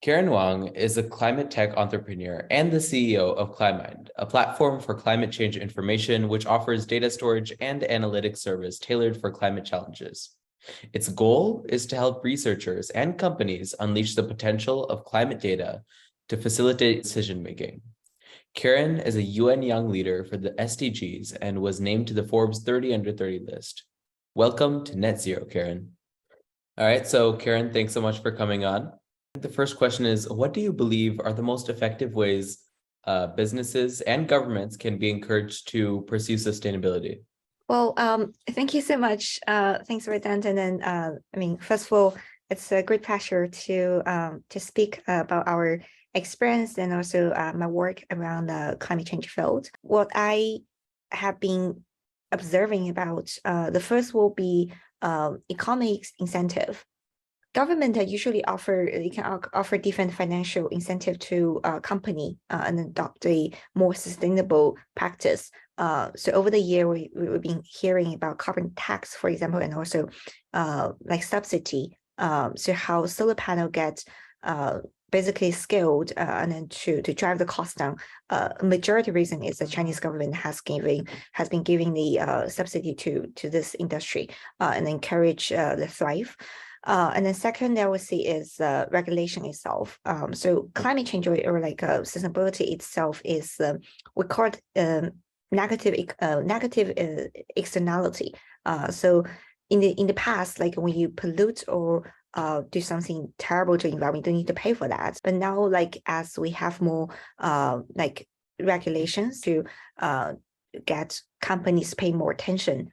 Karen Wang is a climate tech entrepreneur and the CEO of Climind, a platform for climate change information which offers data storage and analytics service tailored for climate challenges. Its goal is to help researchers and companies unleash the potential of climate data to facilitate decision-making. Karen is a UN Young Leader for the SDGs and was named to the Forbes 30 Under 30 list. Welcome to Net Zero, Karen. All right, so Karen, thanks so much for coming on. The first question is, what do you believe are the most effective ways businesses and governments can be encouraged to pursue sustainability? Well, thank you so much. Thanks, Vedaant. And then, first of all, it's a great pleasure to speak about our experience and also my work around the climate change field. What I have been observing about the first will be economic incentive. Government usually can offer different financial incentive to a company and adopt a more sustainable practice. So over the year, we've been hearing about carbon tax, for example, and also like subsidy. So how solar panel gets basically scaled and then to drive the cost down. Majority reason is the Chinese government has been giving the subsidy to this industry and encourage the thrive. And then second, I would say is regulation itself. So climate change or like sustainability itself is we call it negative externality. So in the past, like when you pollute or do something terrible to the environment, you don't need to pay for that. But now, like as we have more like regulations to get companies pay more attention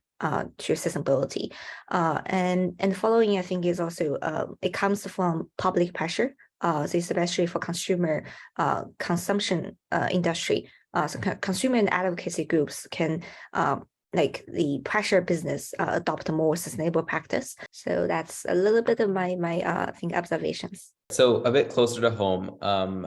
to sustainability, and following, I think, is also it comes from public pressure. So especially for consumer consumption industry. So consumer and advocacy groups can like the pressure business adopt a more sustainable practice. So that's a little bit of my I think observations. So a bit closer to home,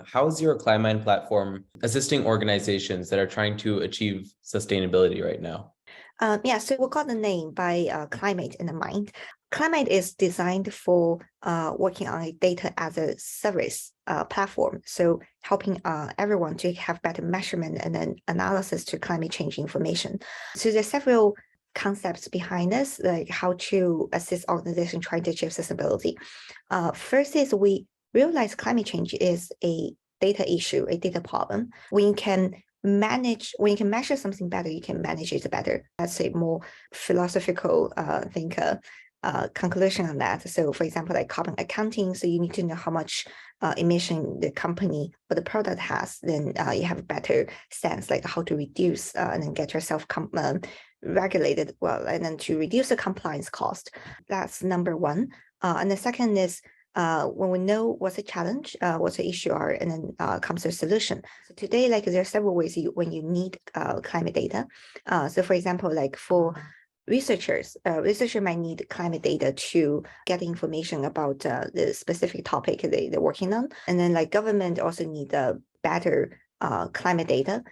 how is your Climind platform assisting organizations that are trying to achieve sustainability right now? So we got the name by Climate in the Mind. Climate is designed for working on a data as a service platform. So helping everyone to have better measurement and then analysis to climate change information. So there's several concepts behind this, like how to assist organizations trying to achieve sustainability. First is we realize climate change is a data issue, a data problem. When you can measure something better, you can manage it better. That's a more philosophical, conclusion on that. So for example, like carbon accounting, so you need to know how much emission the company or the product has, then you have a better sense like how to reduce and then get yourself regulated well, and then to reduce the compliance cost. That's number one. And the second is when we know what's the challenge, what's the issue are, and then comes to a solution. So today, like there are several ways when you need climate data. So for example, like for researchers might need climate data to get information about the specific topic they're working on. And then like government also need better climate data.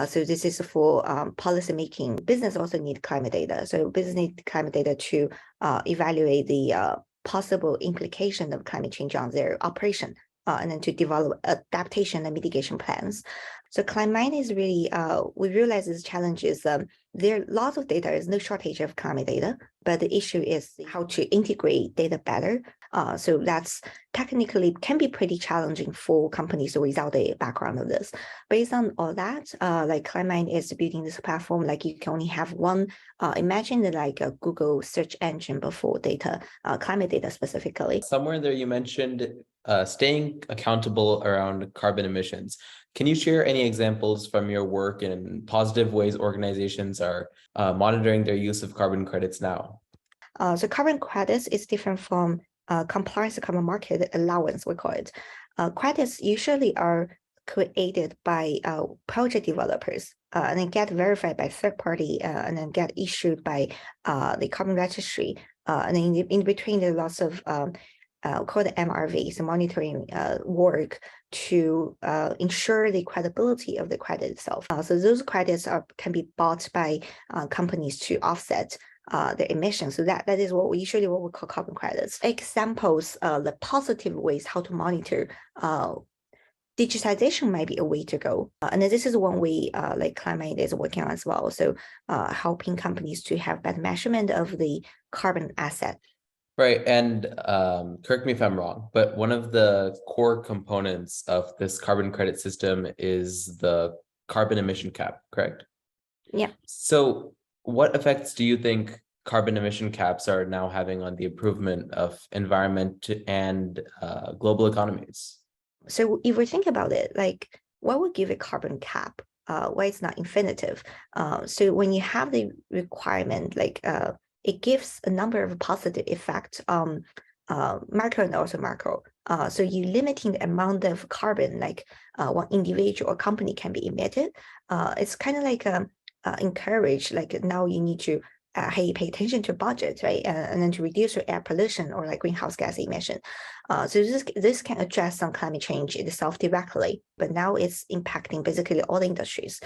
So this is for policy making. Business also need climate data. So business need climate data to evaluate the possible implication of climate change on their operation, and then to develop adaptation and mitigation plans. So Climind is really, we realize this challenge is there are lots of data, there's no shortage of climate data, but the issue is how to integrate data better. So that's technically can be pretty challenging for companies without a background of this. Based on all that, like Climind is building this platform, like you can only have one, imagine like a Google search engine before data, climate data specifically. Somewhere there you mentioned staying accountable around carbon emissions. Can you share any examples from your work and positive ways organizations are monitoring their use of carbon credits now? So carbon credits is different from compliance carbon market allowance, we call it. Credits usually are created by project developers and then get verified by third party and then get issued by the carbon registry. And then in between, there are lots of called MRVs, monitoring work to ensure the credibility of the credit itself. So those credits can be bought by companies to offset the emissions. So that is what we call carbon credits. Examples, the positive ways how to monitor. Digitization might be a way to go. And this is one way like Climind is working on as well. So helping companies to have better measurement of the carbon asset. Right. And correct me if I'm wrong, but one of the core components of this carbon credit system is the carbon emission cap, correct? Yeah. So what effects do you think carbon emission caps are now having on the improvement of environment and global economies? So if we think about it, like what would give a carbon cap? Why it's not infinitive? So when you have the requirement, like it gives a number of positive effects on micro and also macro. So you limiting the amount of carbon like one individual or company can be emitted. It's kind of like encourage, like now you need to hey, pay attention to budget, right? And then to reduce your air pollution or like greenhouse gas emission. So this can address some climate change itself directly, but now it's impacting basically all the industries.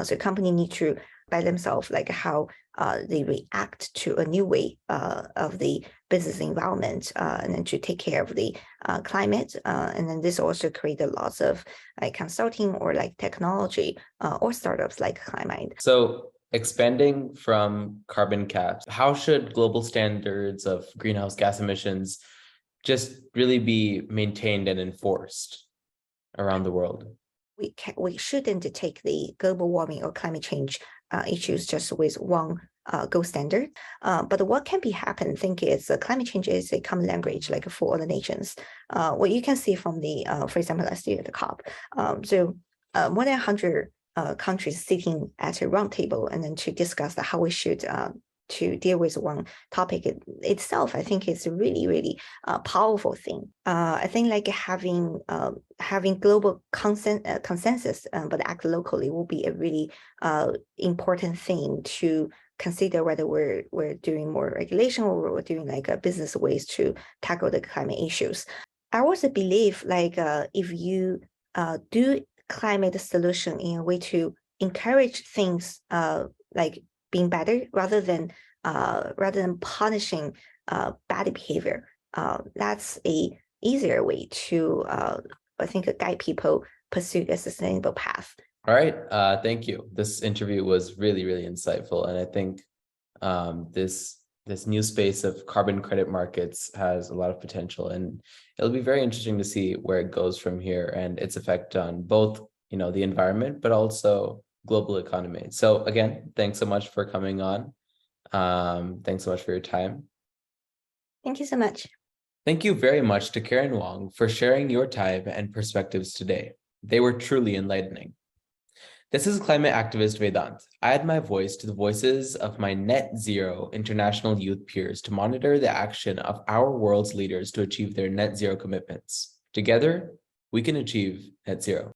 So company need to by themselves, like how they react to a new way of the business environment, and then to take care of the climate. And then this also created lots of like consulting or like technology or startups like Climind. So expanding from carbon caps, how should global standards of greenhouse gas emissions just really be maintained and enforced around the world? We shouldn't take the global warming or climate change issues just with one gold standard. But what can be happen, I think is climate change is a common language like for all the nations. What you can see from the, for example, last year at the COP. So more than 100 countries sitting at a round table and then to discuss how we should to deal with one topic itself, I think it's a really, really powerful thing. I think like having global consensus, but act locally will be a really important thing to consider whether we're doing more regulation or we're doing like business ways to tackle the climate issues. I also believe like if you do climate solution in a way to encourage things like being better rather than punishing bad behavior. That's a easier way to I think guide people pursue a sustainable path. All right. Thank you. This interview was really, really insightful. And I think this new space of carbon credit markets has a lot of potential, and it'll be very interesting to see where it goes from here and its effect on both, the environment, but also global economy. So again, thanks so much for coming on. Thanks so much for your time. Thank you so much. Thank you very much to Karen Wang for sharing your time and perspectives today. They were truly enlightening. This is climate activist Vedaant. I add my voice to the voices of my net zero international youth peers to monitor the action of our world's leaders to achieve their net zero commitments. Together, we can achieve net zero.